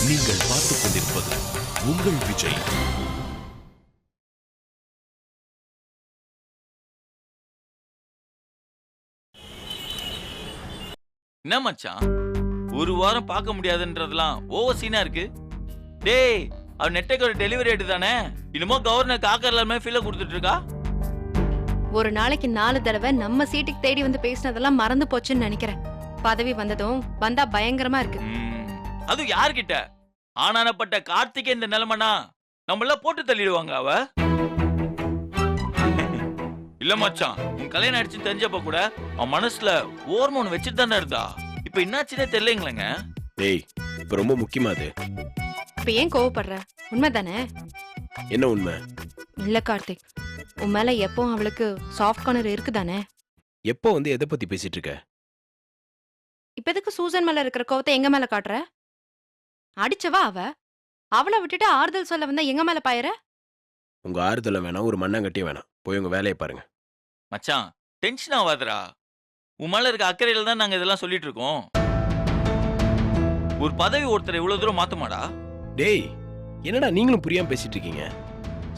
நீங்கள் பார்த்துக் கொண்டிருப்பது உங்கள் விஜய். என்ன மச்சான், ஒரு வாரம் பார்க்க முடியாதுன்றதெல்லாம் ஓவர் சீனா இருக்கு. டேய், அவன் நெட்டைக்கு ஒரு டெலிவரி ரேட்டு தானே, இன்னுமோ கவர்னர் காக்கர்ல மாதிரி ஃபீல கொடுத்துட்டு இருக்கா. ஒரு நாளைக்கு 4 தடவை நம்ம சீட்டுக்கு தேடி வந்து பேசினதெல்லாம் மறந்து போச்சுன்னு நினைக்கிறேன். பதவி வந்ததும் வந்தா பயங்கரமா இருக்கு. அது யார்கிட்ட? ஆனானப்பட்ட கார்த்திகே இந்த நிலைமைனா நம்மள போட்டு தள்ளிடுவாங்க. அவ இல்ல மச்சான், உன் கல்யாணம் ஆயிடுச்சு தெரிஞ்சப்ப கூட அவன் மனசுல ஓர்மோன் வச்சுட்டு தானே இருந்தா. இப்ப என்னாச்சுன்னே தெரியலங்களேங்க. டேய், இப்ப ரொம்ப முக்கியமா அது. இப்ப ஏன் கோவப்படுற? உண்மைதானே? என்ன உண்மை? இல்ல கார்த்திக், உன் மேல எப்போ அவளுக்கு சாஃப்ட் கார்னர் இருக்குதானே? எப்போ வந்து எதை பத்தி பேசிட்டு இருக்க? இப்ப எதுக்கு சூசன் மேல இருக்கிற கோவத்தை எங்க மேல காட்டுற? அடிச்சவா அவ. அவளை விட்டுட்டு ஆறுதல் சொல்ல வந்தா எங்க மேல பாயற? உங்க ஆறுதல வேணாம், ஒரு மண்ணாங்கட்டியும் வேணாம். போய் உங்க வேலையை பாருங்க. மச்சான், டென்ஷன் ஆகாதடா. உன் மேல இருக்க அக்கறையில தான் நாங்க இதெல்லாம் சொல்லிட்டு இருக்கோம். ஒரு பதவி ஒருத்தரை இவ்வளவு தூரம் மாத்துமாடா? டேய், என்னடா நீங்களும் புரியாம பேசிட்டு இருக்கீங்க?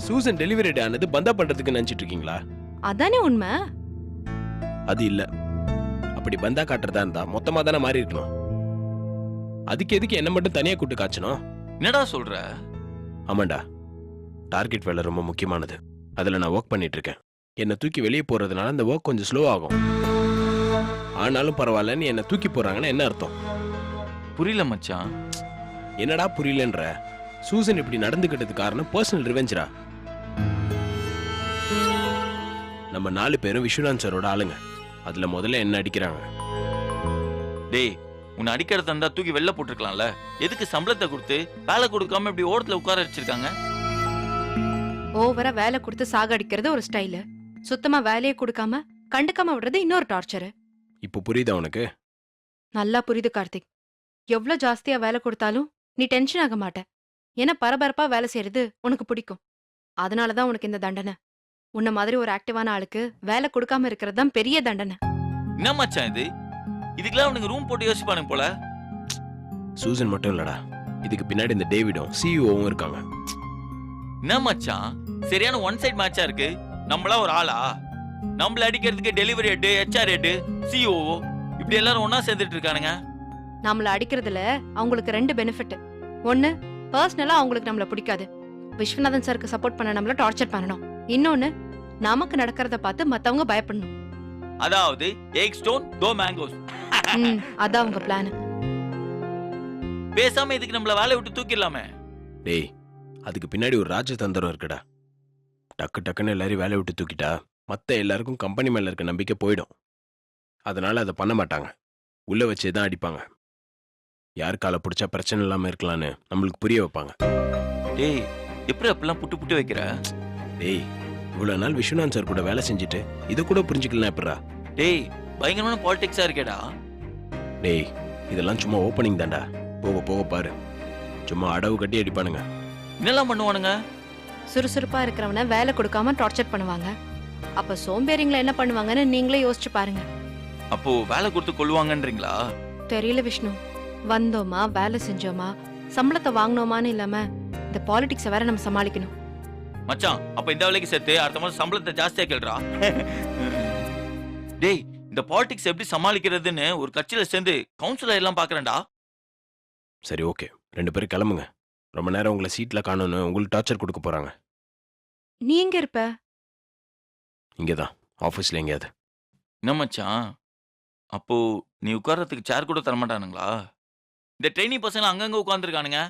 சூசன் டெலிவரி டே ஆனது பந்தா பண்றதுக்கு நினைச்சிட்டு இருக்கீங்களா? அதானே உண்மை. அது இல்ல. அப்படி பந்தா காட்டுறதா இருந்தா மொத்தமா தானே மாறி இருக்கணும். அதுக்கு எதுக்கு என்ன மட்டும் தனியா கூட்டு காய்ச்சணும்? என்னடா சொல்ற? ஆமாண்டா, டார்கெட் வேலை ரொம்ப முக்கியமானது. அதுல நான் ஒர்க் பண்ணிட்டு இருக்கேன். என்னை தூக்கி வெளியே போறதுனால அந்த ஒர்க் கொஞ்சம் ஸ்லோ ஆகும். ஆனாலும் பரவாயில்லன்னு என்னை தூக்கி போறாங்கன்னா என்ன அர்த்தம்? புரியல மச்சான். என்னடா புரியலன்ற? சூசன் இப்படி நடந்துக்கிட்டது காரணம் பர்சனல் ரிவெஞ்சரா? நம்ம 4 பேரும் விஸ்வநாத் சாரோட ஆளுங்க. அதுல முதல்ல என்ன அடிக்கிறாங்க. டேய், உன்னை அடிக்கிறத இருந்தா தூக்கி வெளில போட்டுருக்கலாம்ல. எதுக்கு சம்பளத்தை கொடுத்து வேலை கொடுக்காம இப்படி ஓரத்துல உட்கார வச்சிருக்காங்க? ஓவரா வேலை கொடுத்து சாகடிக்கிறது ஒரு ஸ்டைலு, சுத்தமா வேலையை கொடுக்காம கண்டுக்காம விடுறது இன்னொரு டார்ச்சரு. இப்போ புரியுதா உனக்கு? நல்லா புரியுது கார்த்திக். எவ்வளவு ஜாஸ்தியா வேலை கொடுத்தாலும் நீ டென்ஷன் ஆக மாட்ட. ஏன்னா பரபரப்பா வேலை செய்யறது உனக்கு பிடிக்கும். அதனாலதான் உனக்கு இந்த தண்டனை. உன்ன மாதிரி ஒரு ஆக்டிவான ஆளுக்கு வேலை கொடுக்காம இருக்கிறது தான் பெரிய தண்டனை. என்ன மச்சான் இது? இதுக்கெல்லாம் அவனுக்கு ரூம் போட்டு யோசிப்பானுங்க போல. சூசன் மட்டும் இல்லடா, இதுக்கு பின்னாடி இந்த டேவிடும் சிஇஓவும் இருக்காங்க. என்ன மச்சான், சரியான ஒன் சைட் மேட்சா இருக்கு. நம்மளா ஒரு ஆளா? நம்மள அடிக்கிறதுக்கு delivery head, HR head, CEO இப்படி எல்லாரும் ஒன்னா சேர்ந்துட்டு இருக்கானுங்க. நம்மள அடிக்கிறதுல அவங்களுக்கு 2 பெனிஃபிட். ஒன்னு, பர்சனலா அவங்களுக்கு நம்மள பிடிக்காது. விஸ்வநாதன் சாருக்கு சப்போர்ட் பண்ண நம்மள டார்ச்சர் பண்ணணும். இன்னொன்னு, நமக்கு நடக்கிறத பார்த்து மத்தவங்க பயப்படணும். அதாவது எக் ஸ்டோன் தோ மேங்கோஸ். அதான் அவங்க பிளான். பேசாம இதுக்கு நம்மள வேலையை விட்டு தூக்கிடலாமே. டேய், அதுக்கு பின்னாடி ஒரு ராஜதந்திரம் இருக்குடா. டக்கு டக்குன்னு எல்லாரையும் வேலையை விட்டு தூக்கிட்டா மற்ற எல்லாருக்கும் கம்பெனி மேல இருக்க நம்பிக்கை போயிடும். அதனால அதை பண்ண மாட்டாங்க. உள்ள வச்சே தான் அடிப்பாங்க. யார் காலை பிடிச்சா பிரச்சனை இல்லாம இருக்கலான்னு நம்மளுக்கு புரிய வைப்பாங்க. டேய், எப்படி அப்பெல்லாம் புட்டு புட்டு வைக்கிற? டேய், இவ்வளவு நாள் விஸ்வநாத் சார் கூட வேலை செஞ்சுட்டு இதை கூட புரிஞ்சுக்கலாம் எப்படா? டேய், பயங்கரமான பாலிடிக்ஸா இருக்கேடா. டேய், இதெல்லாம் சும்மா ஓப்பனிங் தான்டா. போக போக பாரு, சும்மா அடவு கட்டி அடிப்பானுங்க. என்னெல்லாம் பண்ணுவானுங்க? சுறுசுறுப்பா இருக்கிறவன வேலை கொடுக்காம டார்ச்சர் பண்ணுவாங்க. அப்ப சோம்பேறிங்களை என்ன பண்ணுவாங்கன்னு நீங்களே யோசிச்சு பாருங்க. அப்போ வேலை கொடுத்து கொள்ளுவாங்கன்றீங்களா? தெரியல விஷ்ணு. வந்தோமா, வேலை செஞ்சோமா, சம்பளத்தை வாங்கினோமான்னு இல்லாம இந்த பாலிடிக்ஸை வேற நம்ம சமாளிக்கணும். மச்சான், அப்ப இந்த வேலைக்கு சேர்த்து அடுத்த மாதம் சம்பளத்தை ஜாஸ்தியா கேள்றா. டேய், இந்த பாலிடிக்ஸ் எப்படி சமாளிக்கிறதுன்னு ஒரு கட்சியில சேர்ந்து கவுன்சிலர் எல்லாம் பாக்குறேன்டா. சரி, ஓகே, 2 பேரும் கிளம்புங்க. ரொம்ப நேரம் உங்களை சீட்ல காணோன்னு உங்களுக்கு டார்ச்சர் கொடுக்க போறாங்க. நீ எங்க இருப்ப? இங்கதான், ஆபீஸ்ல எங்கேயாவது. என்ன மச்சான், அப்போ நீ உட்கார்றதுக்கு சேர் கூட தரமாட்டானுங்களா? இந்த ட்ரெயினி பசங்க அங்கங்க உட்கார்ந்துருக்கானுங்க.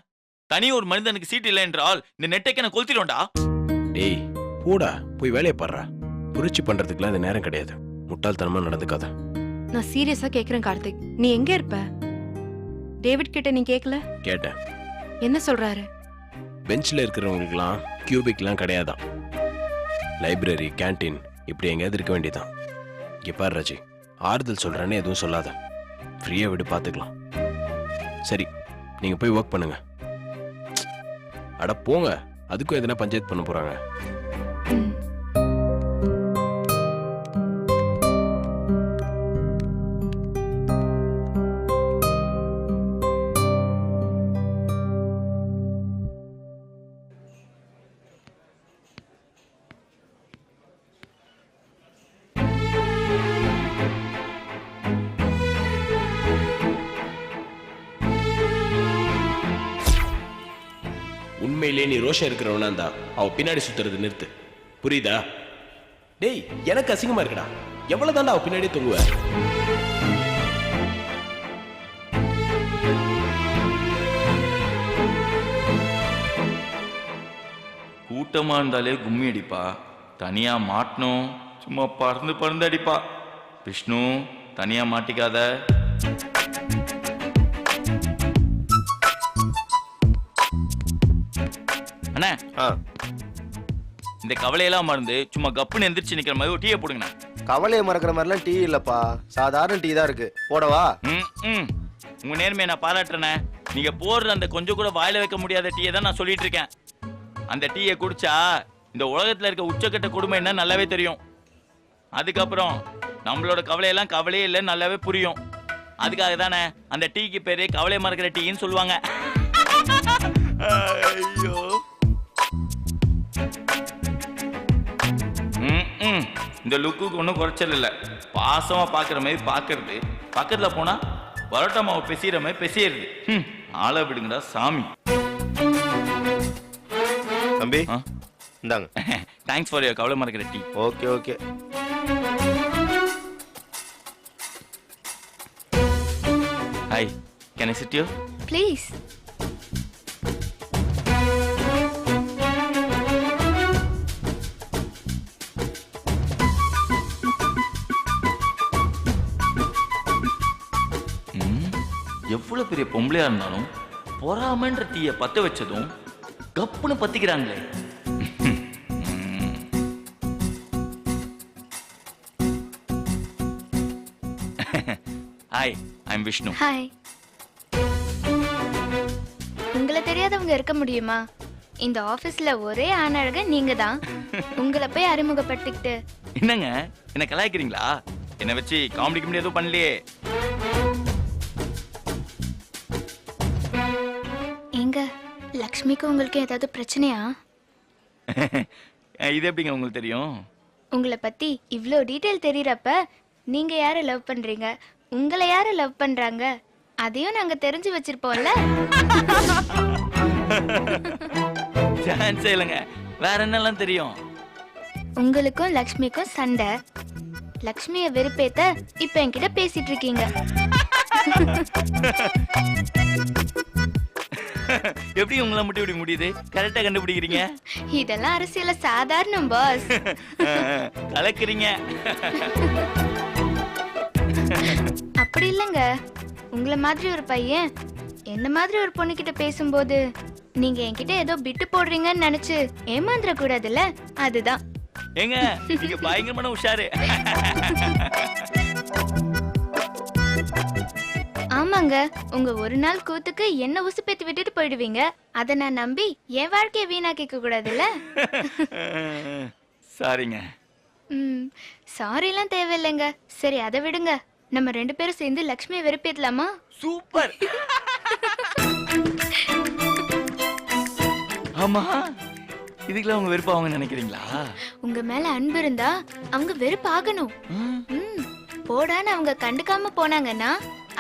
தனி ஒரு மனிதனுக்கு சீட் இல்லை என்றால் இந்த நெட்டைக்கு நான் கொளுத்திடும்டா. டேய், போடா, போய் வேலையை பாடுறா. புரட்சி பண்றதுக்குலாம் இந்த நேரம் கிடையாது. முட்டாள்தனமா நடந்துக்காத. நான் சீரியஸா கேக்குறேன் கார்த்திக். நீ எங்க இருப்ப? டேவிட் கிட்ட நீ கேக்கல? கேட்டேன். என்ன சொல்றாரு? பெஞ்சில் இருக்கிறவங்களுக்குலாம் கியூபிக்லாம் கிடையாதான். லைப்ரரி, கேன்டீன் இப்படி எங்கேயாவது இருக்க வேண்டியதான். இங்கே பாரு ராஜி, ஆறுதல் சொல்கிறேன்னு எதுவும் சொல்லாத. ஃப்ரீயாக விடு, பார்த்துக்கலாம். சரி, நீங்கள் போய் ஒர்க் பண்ணுங்க. அட போங்க, அதுக்கும் எதனா பஞ்சாயத்து பண்ண போகிறாங்க. உண்மையிலேயே நீ ரோஷம் இருக்கிறவனா இருந்தா அவ பின்னாடி சுத்துறது நிறுத்து, புரியுதா? டேய், எனக்கு அசிங்கமா இருக்குடா. எவ்வளவு தாண்டா அவ பின்னாடியே தொங்குவ? கூட்டமா இருந்தாலே கும்மி அடிப்பா, தனியா மாட்டணும் சும்மா பறந்து பறந்து அடிப்பா. விஷ்ணு, தனியா மாட்டிக்காத. அண்ணா, இந்த கவலையெல்லாம் மறந்து சும்மா கப்புன்னு எந்திரிச்சு நிக்கிற மாதிரி ஒரு டீயை போடுங்கண்ணா. கவலையை மறக்கிற மாதிரிலாம் டீ இல்லப்பா, சாதாரண டீ தான் இருக்கு. போடவா? உங்க நேர்மையை நான் பாராட்டுறேனே. நீங்க போடுற அந்த கொஞ்சம் கூட வாயில வைக்க முடியாத டீயை தான் நான் சொல்லிட்டு இருக்கேன். அந்த டீயை குடிச்சா இந்த உலகத்துல இருக்க உச்சக்கட்ட கொடுமை என்ன நல்லாவே தெரியும். அதுக்கப்புறம் நம்மளோட கவலையெல்லாம் கவலையே இல்லைன்னு நல்லாவே புரியும். அதுக்காக தானே அந்த டீக்கு பேரு கவலை மறக்கிற டீன்னு சொல்லுவாங்க. ஐயோ, இந்த லுக்குக்கு ஒன்றும் குறைச்சல் இல்லை. பாசமா பாக்குற மாதிரி பாக்குறது, பக்கத்துல போனா பரோட்டா மாவு பெசிற மாதிரி பெசியறது. ஆளை விடுங்கடா சாமி. தம்பி, இந்தாங்க. தேங்க்ஸ் ஃபார் யுவர் கவலை மறக்கிற tea. Okay okay. Hi, can I sit you? Please. எவ்வளவு பெரிய பொம்பளையா இருந்தாலும் பொறாமன்ற டீயை பத்த வச்சதும் கப்புன்னு பத்திக்கிறாங்களே. Hi, I am Vishnu. Hi. உங்களை தெரியாதவங்க இருக்க முடியுமா? இந்த ஆபீஸ்ல ஒரே ஆணழக நீங்க தான். உங்களை போய் அறிமுகப்படுத்திக்கிட்டு. என்னங்க, என்ன கலாய்க்கிறீங்களா? என்ன வச்சு காமெடி கிமெடி எதுவும் பண்ணலையே. எங்க லக்ஷ்மிக்கு உங்களுக்கு ஏதாவது பிரச்சனையா? இது எப்படிங்க உங்களுக்கு தெரியும்? உங்களை பத்தி இவ்ளோ டீடைல் தெரியறப்ப நீங்க யாரை லவ் பண்றீங்க, உங்களை யாரை லவ் பண்றாங்க, அதையும் நாங்க தெரிஞ்சு வச்சிருப்போம்ல. சான்ஸே இல்லைங்க. வேற என்னெல்லாம் தெரியும்? உங்களுக்கும் லக்ஷ்மிக்கும் சண்டை. லக்ஷ்மிய வெறுப்பேத்த இப்ப என்கிட்ட பேசிட்டு இருக்கீங்க. எப்படி உங்களை மட்டும் இப்படி முடியுது? கரெக்டா கண்டுபிடிக்கிறீங்க. இதெல்லாம் அரசியல சாதாரணம் பாஸ். கலக்குறீங்க. அப்படி இல்லைங்க. உங்களை மாதிரி ஒரு பையன் என்ன மாதிரி ஒரு பொண்ணு கிட்ட பேசும்போது நீங்க என்கிட்ட ஏதோ பிட்டு போடுறீங்கன்னு நினைச்சு ஏமாந்துட கூடாதுல்ல, அதுதான். ஏங்க, நீங்க பயங்கரமான உஷாரு. ஆமாங்க, உங்க ஒரு நாள் கூத்துக்கு என்ன உசுப்பேத்தி விட்டுட்டு போயிடுவீங்க. அதை நான் நம்பி என் வாழ்க்கைய வீணாக்கிக்க கூடாதுல்ல. சாரிங்க. சாரி எல்லாம் தேவையில்லைங்க. சரி, அதை விடுங்க. நம்ம 2 பேரும் சேர்ந்து லக்ஷ்மியை வெறுப்பேத்தலாமா? சூப்பர். ஆமா, இதுக்கெல்லாம் அவங்க வெறுப்பு அவங்க நினைக்கிறீங்களா? உங்க மேல அன்பு இருந்தா அவங்க வெறுப்பு ஆகணும். போடான்னு அவங்க கண்டுக்காம போனாங்கன்னா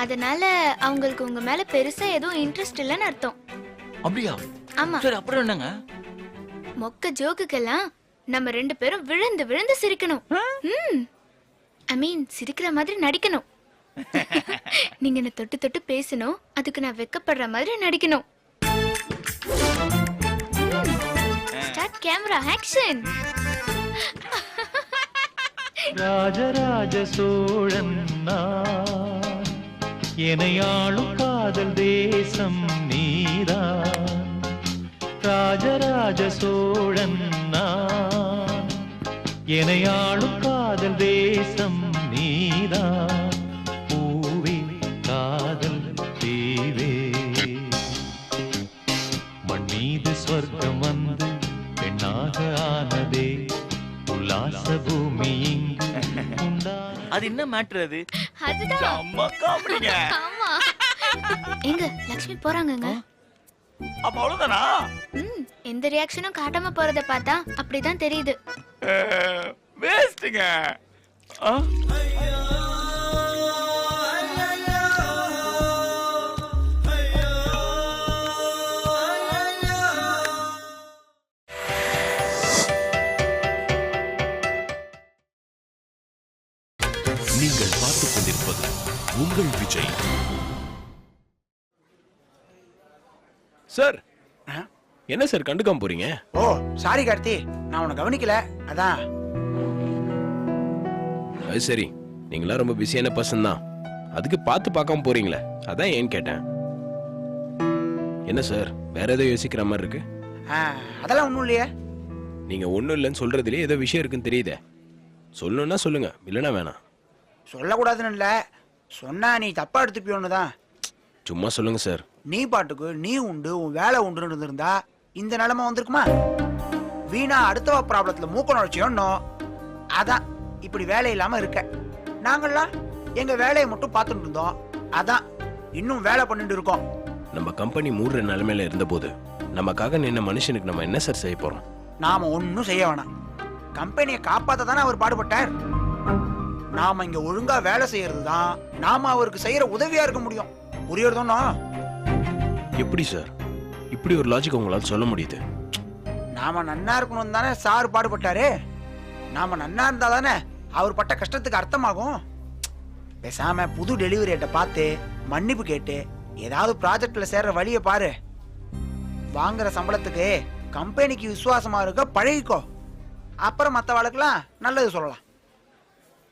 அதனால அவங்களுக்கு உங்க மேல பெருசா எதுவும் இன்ட்ரெஸ்ட் இல்லைன்னு அர்த்தம். அப்படியா? ஆமா. சரி, அப்புறம் என்னங்க? மொக்க ஜோக்குக்கெல்லாம் நம்ம 2 பேரும் விழுந்து விழுந்து சிரிக்கணும். ஐ மீன், சிரிக்கிற மாதிரி நடிக்கணும். நீங்க என்ன தொட்டு தொட்டு பேசணும், அதுக்கு நான் வெக்கப்படுற மாதிரி நடிக்கணும். Start camera action. Rajaraja Cholan நான், எனையாளும் காதல் தேசம் நீதான். ராஜராஜ சோழன் நான், எனையாளும் காதல் தேசம் நீதான். பூவே காதல் தீவே, மண் மீது சொர்க்கம் வந்து பெண்ணாக ஆனதே, உல்லாச பூமி இங்கு அது என்ன மேட்டர்? அது அதுதான். அம்மா காமெடிங்க. ஆமா. எங்க லக்ஷ்மி போறாங்கங்க. அப்ப அவ்வளவுதானா? எந்த ரியாக்ஷனும் காட்டாம போறத பார்த்தா அப்படிதான் தெரியுது. வேஸ்ட்ங்க. சார் ஆ? என்ன சார் கண்டுக்காம போறீங்க? ஓ சாரி கார்த்தி, நான் உன்னை கவனிக்கல அதான். அது சரி, நீங்களா ரொம்ப பிஸியான பர்சன் தான், அதுக்கு பார்த்து பார்க்காம போறீங்களே, அதான் ஏன்னு கேட்டேன். என்ன சார் வேற ஏதோ யோசிக்கிற மாதிரி இருக்கு? அதெல்லாம் ஒன்றும் இல்லையே. நீங்க ஒண்ணும் இல்லைன்னு சொல்றதுலயே ஏதோ விஷயம் இருக்குன்னு தெரியுதே. சொல்லணும்னா சொல்லுங்க, இல்லைன்னா வேணாம். சொல்லக்கூடாதுன்னு இல்லை, சொன்னா நீ தப்பா எடுத்துப்பியோன்னு தான். சும்மா சொல்லுங்க சார். நீ பாட்டுக்கு நீ உண்டு உன் வேலை உண்டுன்னு இருந்திருந்தா இந்த நிலைமை வந்திருக்குமா? வீணா அடுத்தவ ப்ராப்ளத்துல மூக்க நுழைச்சியோன்னோ, அதான் இப்படி வேலை இல்லாம இருக்க. நாங்கள்லாம் எங்க வேலையை மட்டும் பார்த்துட்டு இருந்தோம், அதான் இன்னும் வேலை பண்ணிட்டு இருக்கோம். நம்ம கம்பெனி மூடுற நிலைமையில இருந்த போது நமக்காக நின்ன மனுஷனுக்கு நம்ம என்ன சார் செய்ய போறோம்? நாம ஒன்னும் செய்ய வேணாம். கம்பெனியை காப்பாத்த தானே அவர் பாடுபட்டார். நாம இங்க ஒழுங்கா வேலை செய்யறது தான் நாம அவருக்கு செய்யற உதவியா இருக்க முடியும். புரியுறதுன்னா? எப்படி சார் இப்படி ஒரு லாஜிக் உங்களால சொல்ல முடியுது? நாம நன்னா இருக்கணும் தானே சார் பாடுபட்டாரு. நாம நன்னா இருந்தா தானே அவர் பட்ட கஷ்டத்துக்கு அர்த்தமாகும். பேசாம புது டெலிவரி ரேட்டை பார்த்து மன்னிப்பு கேட்டு ஏதாவது ப்ராஜெக்ட்ல சேர்ற வழியை பாரு. வாங்குற சம்பளத்துக்கு கம்பெனிக்கு விசுவாசமா இருக்க பழகிக்கோ. அப்புறம் மற்றவாளுக்கெல்லாம் நல்லது சொல்லலாம்.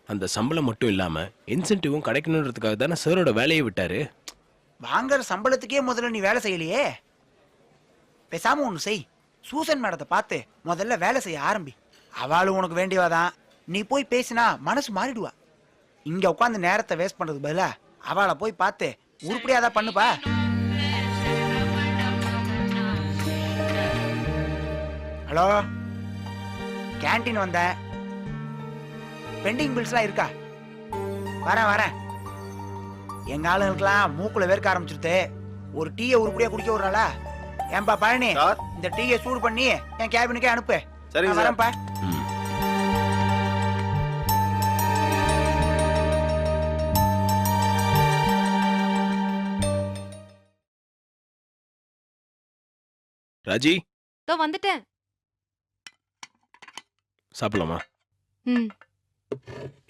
அந்த சம்பளம் மட்டும் இல்லாம இன்சென்டிவும் கிடைக்கணுன்றதுக்காக தானே சாரோட வேலையை விட்டாரு. வாங்குற சம்பளத்துக்கே முதல்ல நீ வேலை செய்யலையே. பேசாம ஒண்ணு செய், சூசன் மேடத்தை பார்த்து முதல்ல வேலை செய்ய ஆரம்பி. அவளும் உனக்கு வேண்டியவாதான். நீ போய் பேசினா மனசு மாறிடுவா. இங்க உட்காந்து நேரத்தை வேஸ்ட் பண்றதுக்கு பதிலா அவளை போய் பார்த்து உருப்படியாதான் பண்ணுப்பா. ஹலோ, கேண்டீன் வந்தேன். பெண்டிங் பில்ஸ்லாம் இருக்கா? வரேன் வரேன். எங்க ஆளுங்களுக்குலாம் மூக்குல வேர்க்க ஆரம்பிச்சிருது. ஒரு டீயை உருப்படியா குடிக்க விடுறாளா? ஏன்பா பழனி, சார். இந்த டீயை சூடு பண்ணி என் கேபினுக்கே அனுப்பு. சரிங்க நான் சார். வரேன்ப்பா. ம். ராஜி, இதோ வந்துட்டேன். சாப்பிடலாமா? ம்.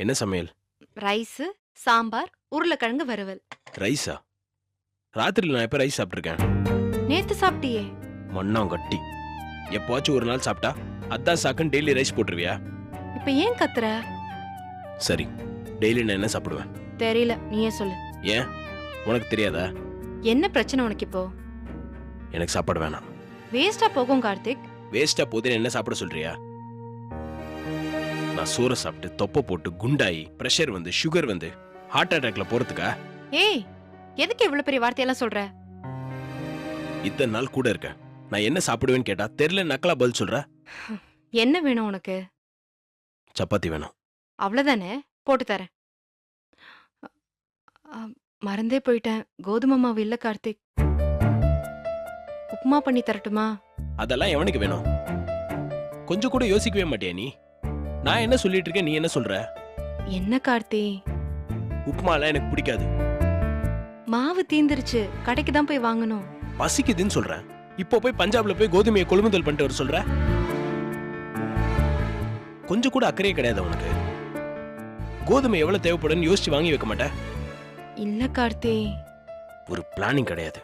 என்ன சமையல்? ரைஸ், சாம்பார், உருளைக்கிழங்கு வறுவல். ரைஸா? ராத்திரியில் நான் எப்ப ரைஸ் சாப்பிட்டுருக்கேன்? நேத்து சாப்பிட்டியே. மண்ணாங்கட்டி. எப்போச்சும் ஒரு நாள் சாப்பிட்டா அதான் சாக்குன்னு டெய்லி ரைஸ் போட்டுருவியா? இப்ப ஏன் கத்துற? சரி, டெய்லி நான் என்ன சாப்பிடுவேன்? தெரியல, நீயே சொல்லு. ஏன் உனக்கு தெரியாதா? என்ன பிரச்சனை உனக்கு இப்போ? எனக்கு சாப்பாடு வேணாம். வேஸ்டா போகும் கார்த்திக். வேஸ்டா போதுன்னு என்ன சாப்பிட சொல்றியா? நான் சோறை சாப்பிட்டு தொப்பை போட்டு குண்டாயி பிரஷர் வந்து சுகர் வந்து ஹார்ட் அட்டாக்ல போறதுக்கா? ஏய், எதுக்கு இவ்வளவு பெரிய வார்த்தையெல்லாம் சொல்ற? இத்தனை நாள் கூட இருக்க, நான் என்ன சாப்பிடுவேன்னு கேட்டா தெரியல நக்கலா பதில் சொல்ற. என்ன வேணும் உனக்கு? சப்பாத்தி வேணும். அவ்வளவுதானே, போட்டு தரேன். மறந்தே போயிட்டேன், கோதுமை மாவு இல்ல கார்த்திக். உப்புமா பண்ணி தரட்டுமா? அதெல்லாம் எவனுக்கு வேணும்? கொஞ்சம் கூட யோசிக்கவே மாட்டியா நீ? நான் என்ன சொல்லிட்டு இருக்கேன், நீ என்ன சொல்ற? என்ன கார்த்தி? உப்புமாலாம் எனக்கு பிடிக்காது. மாவு தீந்துருச்சு, கடைக்கு தான் போய் வாங்கணும். பசிக்குதுன்னு சொல்றேன், இப்போ போய் பஞ்சாப்ல போய் கோதுமையை கொள்முதல் பண்ணிட்டு வர சொல்ற? கொஞ்சம் கூட அக்கறையே கிடையாது உனக்கு. கோதுமை எவ்வளவு தேவைப்படுன்னு யோசிச்சு வாங்கி வைக்க மாட்டேன். இல்ல கார்த்தி. ஒரு பிளானிங் கிடையாது.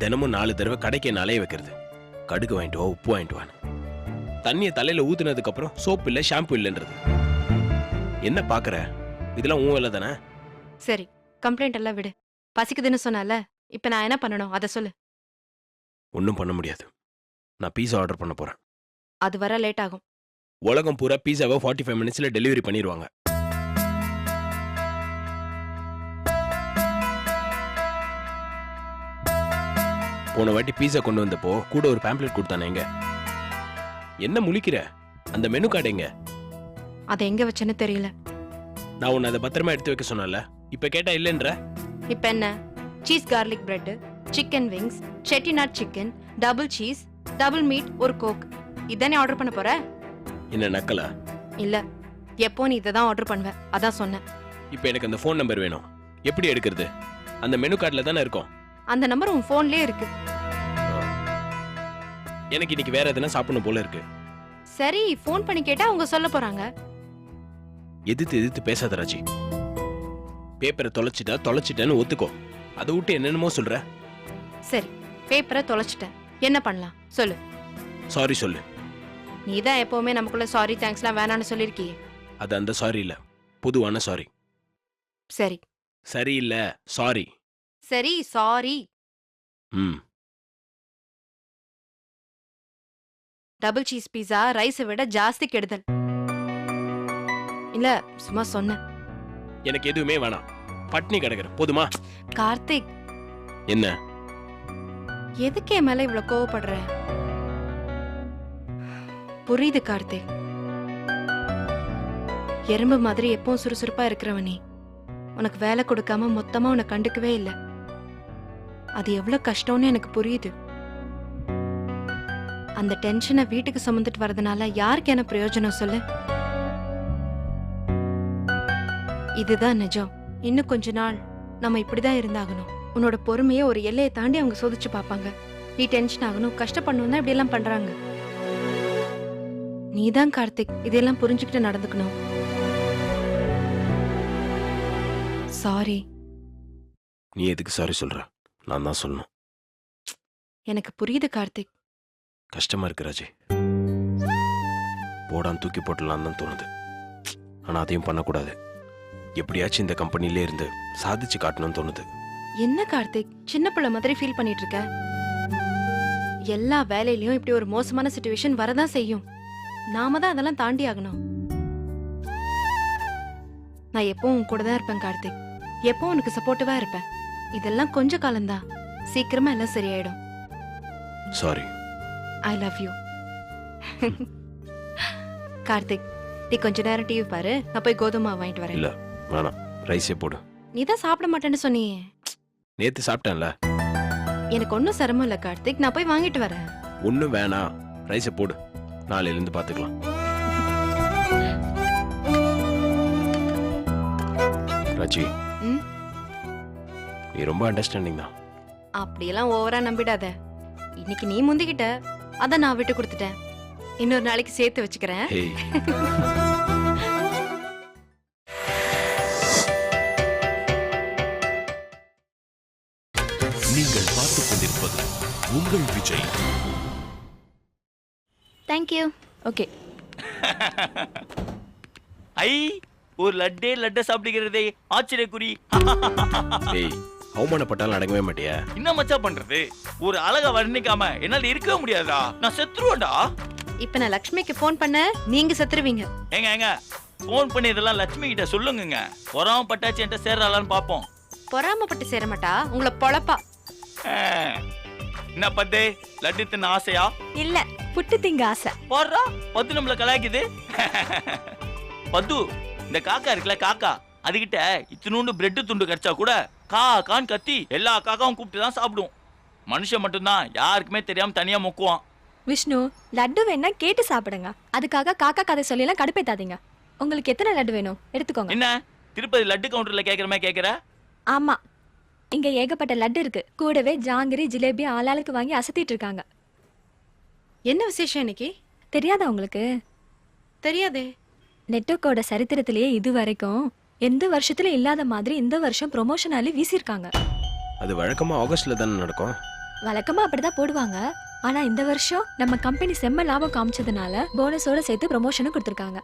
தினமும் 4 தடவை கடைக்கு அலைய வைக்கிறது. கடுகு வாங்கிட்டு வா, உப்பு வாங்கிட்டு வான்னு. தண்ணியை தலையில ஊத்துனதுக்கு அப்புறம் சோப்பு இல்ல ஷாம்பு இல்லைன்றது. என்ன பாக்குற? இதெல்லாம் உன் வேலை தானே? சரி, கம்ப்ளைண்ட் எல்லாம் விடு. பசிக்குதுன்னு சொன்னால, இப்ப நான் என்ன பண்ணணும் அத சொல்லு. ஒன்றும் பண்ண முடியாது. நான் பீஸா ஆர்டர் பண்ண போறேன். அது வர லேட் ஆகும். உலகம் பூரா பீஸாவை 45 மினிட்ஸ்ல டெலிவரி பண்ணிடுவாங்க. போன வாட்டி பீஸா கொண்டு வந்தப்போ கூட ஒரு பேம்ப்ளெட் கொடுத்தானேங்க. என்ன முழிக்கிற? அந்த மெனு கார்டு எங்க? அதை எங்க வச்சேன்னு தெரியல. நான் உன்னை அதை பத்திரமா எடுத்து வைக்க சொன்னல, இப்ப கேட்டா இல்லைன்ற. இப்ப என்ன? Cheese garlic bread, chicken wings, Chettinad chicken, double cheese, double meat, ஒரு கோக், இதானே ஆர்டர் பண்ண போற? என்ன நக்கலா? இல்ல, எப்போ நீ இதை தான் ஆர்டர் பண்ணுவ, அதான் சொன்னேன். இப்ப எனக்கு அந்த ஃபோன் நம்பர் வேணும். எப்படி எடுக்கிறது? அந்த மெனு கார்டுல தானே இருக்கும். அந்த நம்பர் உன் போன்லயே இருக்கு. எனக்கு இன்னைக்கு வேற எதுனா சாப்பிடணும் போல இருக்கு. சரி, போன் பண்ணி கேட்டா அவங்க சொல்ல போறாங்க. எதிர்த்து பேசாத ராஜி. பேப்பரை தொலைச்சிட்டேன்னு ஒத்துக்கோ. அதை விட்டு என்னென்னமோ சொல்ற. சரி, பேப்பரை தொலைச்சிட்டேன். என்ன பண்ணலாம் சொல்லு. சாரி சொல்லு. நீ தான் எப்பவுமே நமக்குள்ள சாரி தேங்க்ஸ்லாம் வேணான்னு சொல்லியிருக்கியே. அது அந்த சாரி இல்ல, பொதுவான சாரி. சரி சரி இல்ல, சாரி. சரி சாரி. ம். டபுள் சீஸ் பீஸா ரைஸை விட ஜாஸ்தி கெடுதல். இல்ல சும்மா சொன்னேன். எனக்கு எதுவுமே வேணாம், பட்னி கிடக்குற போதுமா? கார்த்திக், என்ன? எதுக்கு என் மேல இவ்வளவு கோவப்படுற? புரியுது கார்த்திக். எறும்பு மாதிரி எப்பவும் சுறுசுறுப்பா இருக்கிறவ நீ. உனக்கு வேலை கொடுக்காம மொத்தமா உன்னை கண்டுக்கவே இல்லை. அது எவ்வளவு கஷ்டம்னு எனக்கு புரியுது. அந்த டென்ஷனை வீட்டுக்கு சுமந்துட்டு வரதுனால யாருக்கு என்ன பிரயோஜனம் சொல்லு? இதுதான் நிஜம். இன்னும் கொஞ்ச நாள் நம்ம இப்படிதான் இருந்தாகணும். உன்னோட பொறுமையை ஒரு எல்லையை தாண்டி அவங்க சோதிச்சு பார்ப்பாங்க. நீ டென்ஷன் ஆகணும், கஷ்டப்படணும் தான் இப்படி எல்லாம் பண்றாங்க. நீதான் கார்த்திக் இதெல்லாம் புரிஞ்சுக்கிட்டு நடந்துக்கணும். சாரி. நீ எதுக்கு சாரி சொல்ற? நான் தான் சொல்லணும். எனக்கு புரியுது கார்த்திக். கஷ்டமா இருக்கு ராஜி. போடான்னு தூக்கி போட்டலான்னு தான் தோணுது. ஆனா அதையும் பண்ணக்கூடாது. எப்படியாச்சும் இந்த கம்பெனிலே இருந்து சாதிச்சு காட்டணும்னு தோணுது. என்ன கார்த்திக் சின்ன பிள்ளை மாதிரி ஃபீல் பண்ணிட்டு இருக்க? எல்லா வேலையிலயும் இப்படி ஒரு மோசமான சிச்சுவேஷன் வரதான் செய்யும். நாம தான் அதெல்லாம் தாண்டி ஆகணும். நான் எப்பவும் உன் கூட தான் இருப்பேன் கார்த்திக். எப்பவும் உனக்கு சப்போர்ட்டிவா இருப்பேன். இதெல்லாம் கொஞ்ச காலம்தான், சீக்கிரமா எல்லாம் சரியாயிடும். Sorry. I love you. Karthik, நீ கொஞ்ச நேரம் டிவி பாரு, நான் போய் கோதுமை வாங்கிட்டு வரேன். இல்ல வேணாம், ரைஸே போடு. நீ தான் சாப்பிட மாட்டேன்னு சொன்னியே. நேத்து சாப்பிட்டேன்ல. எனக்கு ஒன்னும் சிரமம் இல்ல கார்த்திக், நான் போய் வாங்கிட்டு வரேன். ஒன்னும் வேணாம், ரைஸை போடு. நாளையில இருந்து பாத்துக்கலாம். ராஜி, ம்? நீ ரொம்ப அண்டர்ஸ்டாண்டிங் தான். அப்படியெல்லாம் ஓவரா நம்பிடாத. இன்னைக்கு நீ முந்திக்கிட்ட, அத நான் விட்டு கொடுத்துட்டேன். இன்னொரு நாளைக்கு சேர்த்து வச்சுக்கிறேன். ஹேய், நீங்கள் பார்த்துக் கொண்டிருப்பது உங்கள் விஜய். தேங்க்யூ. ஓகே. ஐ, ஒரு லட்டை சாப்பிடுகிறதே ஆச்சரியக்குறி. டேய், அவமானப்பட்டாலும் அடங்கவே மாட்டியா? என்ன மச்சா பண்றது? ஒரு அழகா வர்ணிக்காம என்னால இருக்கவே முடியாதா? நான் செத்துருவேன்டா. இப்ப நான் லக்ஷ்மிக்கு போன் பண்ண நீங்க செத்துருவீங்க. ஏங்க போன் பண்ணி இதெல்லாம் லட்சுமி கிட்ட சொல்லுங்க. பொறாம பட்டாச்சு என்கிட்ட சேர்றாளான்னு பாப்போம். பொறாமப்பட்டு சேர மாட்டா, உங்களை பொழப்பா. என்ன பத்தே, லட்டு தின்ன ஆசையா? இல்ல, புட்டு திங்க ஆசை. போடுறா, பத்து நம்மள கலாய்க்குது. பத்து, இந்த காக்கா இருக்குல்ல காக்கா, அதுகிட்ட இத்தினூண்டு பிரெட் துண்டு கிடைச்சா கூட காக்கான்னு கத்தி எல்லா காக்காவும் கூப்பிட்டு தான் சாப்பிடும். மனுஷன் மட்டும்தான் யாருக்குமே தெரியாம தனியா முக்குவான். விஷ்ணு, லட்டு வேணா கேட்டு சாப்பிடுங்க. அதுக்காக காக்கா கதை சொல்லி எல்லாம் கடுப்பேத்தாதீங்க. உங்களுக்கு எத்தனை லட்டு வேணும் எடுத்துக்கோங்க. என்ன திருப்பதி லட்டு கவுண்டர்ல கேக்குற மாதிரி கேக்குற? ஆமா, இங்க ஏகப்பட்ட லட்டு இருக்கு. கூடவே ஜாங்கிரி ஜிலேபி ஆளாளுக்கு வாங்கி அசத்திட்டு இருக்காங்க. என்ன விசேஷம் இன்னைக்கு? தெரியாதா உங்களுக்கு? தெரியாதே. நெட்வொர்க்கோட சரித்திரத்திலேயே இது வரைக்கும் எந்த வருஷத்துல இல்லாத மாதிரி இந்த வருஷம் ப்ரொமோஷனாலே வீசியிருக்காங்க. அது வழக்கமா ஆகஸ்ட்ல தானே நடக்கும். வழக்கமா அப்படிதான் போடுவாங்க. ஆனா இந்த வருஷம் நம்ம கம்பெனி செம்ம லாபம் காமிச்சதுனால போனஸோட சேர்த்து ப்ரொமோஷனும் கொடுத்துருக்காங்க.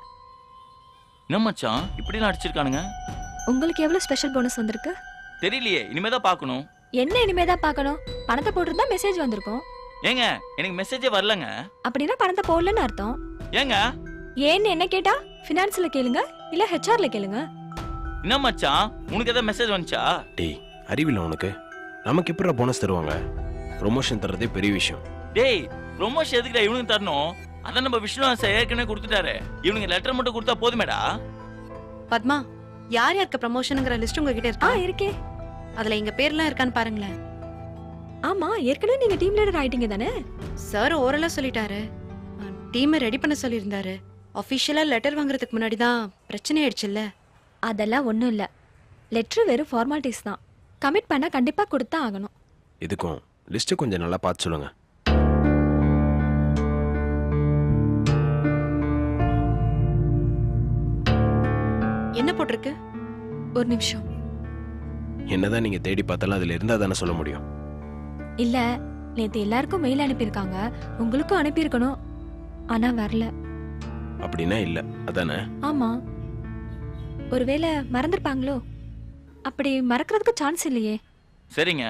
என்ன மச்சான் இப்படிலாம் அடிச்சிருக்கானுங்க? உங்களுக்கு எவ்வளவு ஸ்பெஷல் போனஸ் வந்திருக்கு தெரியலையே, இனிமேதான் பாக்கணும். என்ன இனிமேதான் பார்க்கணும்? பணத்தை போட்டுருந்தா மெசேஜ் வந்திருக்கும். ஏங்க எனக்கு மெசேஜே வரலங்க. அப்படின்னா பணத்தை போடலன்னு அர்த்தம். ஏங்க ஏன்னு என்ன கேட்டா ஃபினான்ஸ்ல கேளுங்க, இல்ல ஹெச்ஆர்ல கேளுங்க. என்ன மச்சான், உனக்கு ஏதாவது மெசேஜ் வந்துச்சா? டேய், அறிவில்லை உனக்கு? நமக்கு எப்படா போனஸ் தருவாங்க? ப்ரொமோஷன் தர்றதே பெரிய விஷயம். டேய், ப்ரொமோஷன் எதுக்குடா இவனுக்கு தரணும்? அதான் நம்ம விஷ்ணு சார் ஏற்கனவே கொடுத்துட்டாரு. இவனுக்கு லெட்டர் மட்டும் கொடுத்தா போதுமேடா. பத்மா, யார் யாருக்கு ப்ரமோஷனுங்கிற லிஸ்ட் உங்ககிட்ட இருக்கா? இருக்கே. அதுல எங்க பேர்லாம் இருக்கான்னு பாருங்களேன். ஆமா, ஏற்கனவே நீங்க டீம் லீடர் ஆயிட்டீங்க தானே? சார் ஓரலா சொல்லிட்டாரு. டீமை ரெடி பண்ண சொல்லியிருந்தாரு. அஃபிஷியலா லெட்டர் வாங்குறதுக்கு முன்னாடி தான் பிரச்சனை ஆயிடுச்சுல்ல. அதெல்லாம் ஒண்ணும் இல்ல. லெட்டர் வெறும் ஃபார்மாலிட்டிஸ் தான். கமிட் பண்ணா கண்டிப்பா கொடுத்தா ஆகணும். இதுக்கும் லிஸ்ட் கொஞ்சம் நல்லா பார்த்து சொல்லுங்க. என்ன போட்டிருக்கு? ஒரு நிமிஷம். என்னதான் நீங்க தேடி பார்த்தாலும் அதுல இருந்தா தானே சொல்ல முடியும். இல்ல, நேத்து எல்லாருக்கும் மெயில் அனுப்பியிருக்காங்க, உங்களுக்கும் அனுப்பியிருக்கணும், ஆனா வரல. அப்படின்னா இல்ல அதானே? ஆமா, ஒருவேளை மறந்துருப்பாங்களோ? அப்படி மறக்கிறதுக்கு சான்ஸ் இல்லையே. சரிங்க,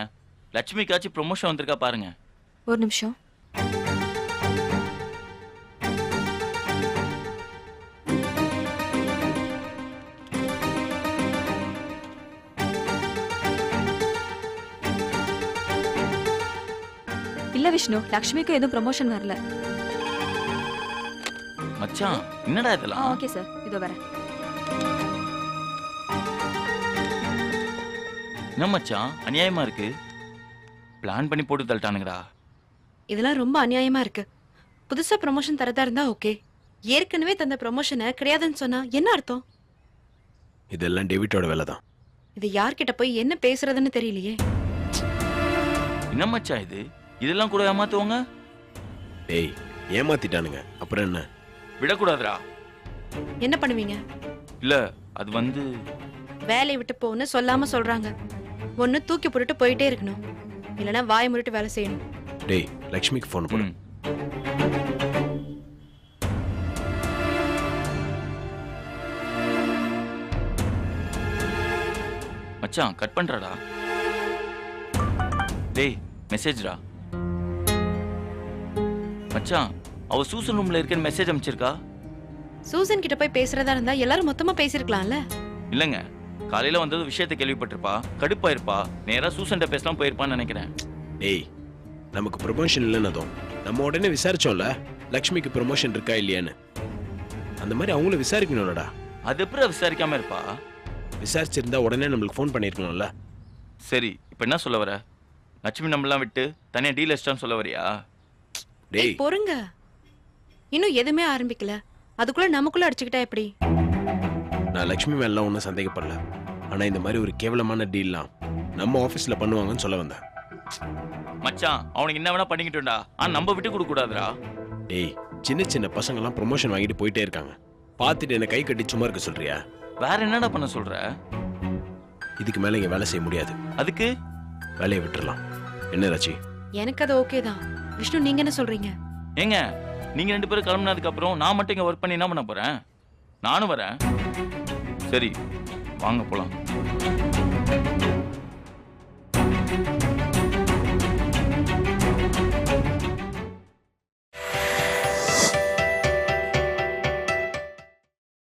லட்சுமிக்காச்சும் ப்ரொமோஷன் வந்திருக்கா பாருங்க. ஒரு நிமிஷம். இல்ல விஷ்ணு, லக்ஷ்மிக்கும் எதுவும் ப்ரமோஷன் வரல. மச்சான் என்னடா இதெல்லாம்? ஓகே சார், இதோ வரேன். என்ன மச்சான் அநியாயமா இருக்கு? பிளான் பண்ணி போட்டு தள்ளிட்டானுங்கடா. இதெல்லாம் ரொம்ப அநியாயமா இருக்கு. புதுசா ப்ரமோஷன் தரதா இருந்தா ஓகே. ஏற்கனவே தந்த ப்ரமோஷனை கிடையாதுன்னு சொன்னா என்ன அர்த்தம்? இதெல்லாம் டேவிட்டோட வேலை தான். இது யார்கிட்ட போய் என்ன பேசுறதுன்னு தெரியலையே. என்ன மச்சான் இது? இதெல்லாம் கூட ஏமாத்துவாங்க? டேய் ஏமாத்திட்டானுங்க, அப்புறம் என்ன? விடக்கூடாதுடா. என்ன பண்ணுவீங்க? இல்ல அது வந்து வேலையை விட்டு போன்னு சொல்லாம சொல்றாங்க. ஒண்ணு தூக்கி போட்டுட்டு போயிட்டே இருக்கணும், இல்லனா வாய் முறிட்டு வேலை செய்யணும். டேய் லக்ஷ்மிக்கு ஃபோன் போடு. ம். மச்சான் கட் பண்றடா. டேய் மெசேஜ்டா. மச்சான் அவ சூசன் ரூம்ல இருக்கேன்னு மெசேஜ் அனுப்பிச்சிருக்கா. சூசன் கிட்ட போய் பேசுறதா இருந்தா எல்லாரும் மொத்தமா பேசிருக்கலாம்ல. இல்லங்க, காலையில வந்தது விஷயத்தை கேள்விப்பட்டிருப்பா, கடுப்பா இருப்பா, நேரா சூசன்ட்ட பேசலாம் போயிருப்பான்னு நினைக்கிறேன். டேய் நமக்கு ப்ரமோஷன் இல்லைன்னதும் நம்ம உடனே விசாரிச்சோம்ல லக்ஷ்மிக்கு ப்ரமோஷன் இருக்கா இல்லையான்னு. அந்த மாதிரி அவங்களும் விசாரிக்கணும்லடா. அது எப்படி விசாரிக்காம இருப்பா? விசாரிச்சிருந்தா உடனே நம்மளுக்கு ஃபோன் பண்ணிருக்கணும்ல. சரி இப்ப என்ன சொல்ல வர? லட்சுமி நம்மளாம் விட்டு தனியா டீல் வச்சிட்டான்னு சொல்ல வரியா? டேய் பொறுங்க, இன்னும் எதுவுமே ஆரம்பிக்கல, அதுக்குள்ள நமக்குள்ள அடிச்சுக்கிட்டா எப்படி? நான் லக்ஷ்மி மேலாம் ஒன்றும் சந்தேகப்படல. ஆனா இந்த மாதிரி ஒரு கேவலமான டீல்லாம் நம்ம ஆஃபீஸ்ல பண்ணுவாங்கன்னு சொல்ல வந்தேன். மச்சான் அவனுக்கு என்ன வேணா பண்ணிக்கிட்டுடா, ஆனா நம்ம விட்டு கொடுக்க கூடாதுடா. டேய் சின்ன சின்ன பசங்கெல்லாம் ப்ரொமோஷன் வாங்கிட்டு போயிட்டே இருக்காங்க. பார்த்துட்டு என்ன கை கட்டி சும்மா இருக்க சொல்றியா? வேற என்னடா பண்ண சொல்ற? இதுக்கு மேல இங்க வேலை செய்ய முடியாது. அதுக்கு வேலையை விட்டுறலாம். என்ன ராச்சி? எனக்கு அது ஓகே தான். விஷ்ணு நீங்க என்ன சொல்றீங்க? ஏங்க நீங்க 2 பேரும் கிளம்புனதுக்கு அப்புறம் நான் மட்டும் இங்க ஒர்க் பண்ணி என்ன பண்ண போறேன்? நானும் வரேன். சரி வாங்க போலாம்.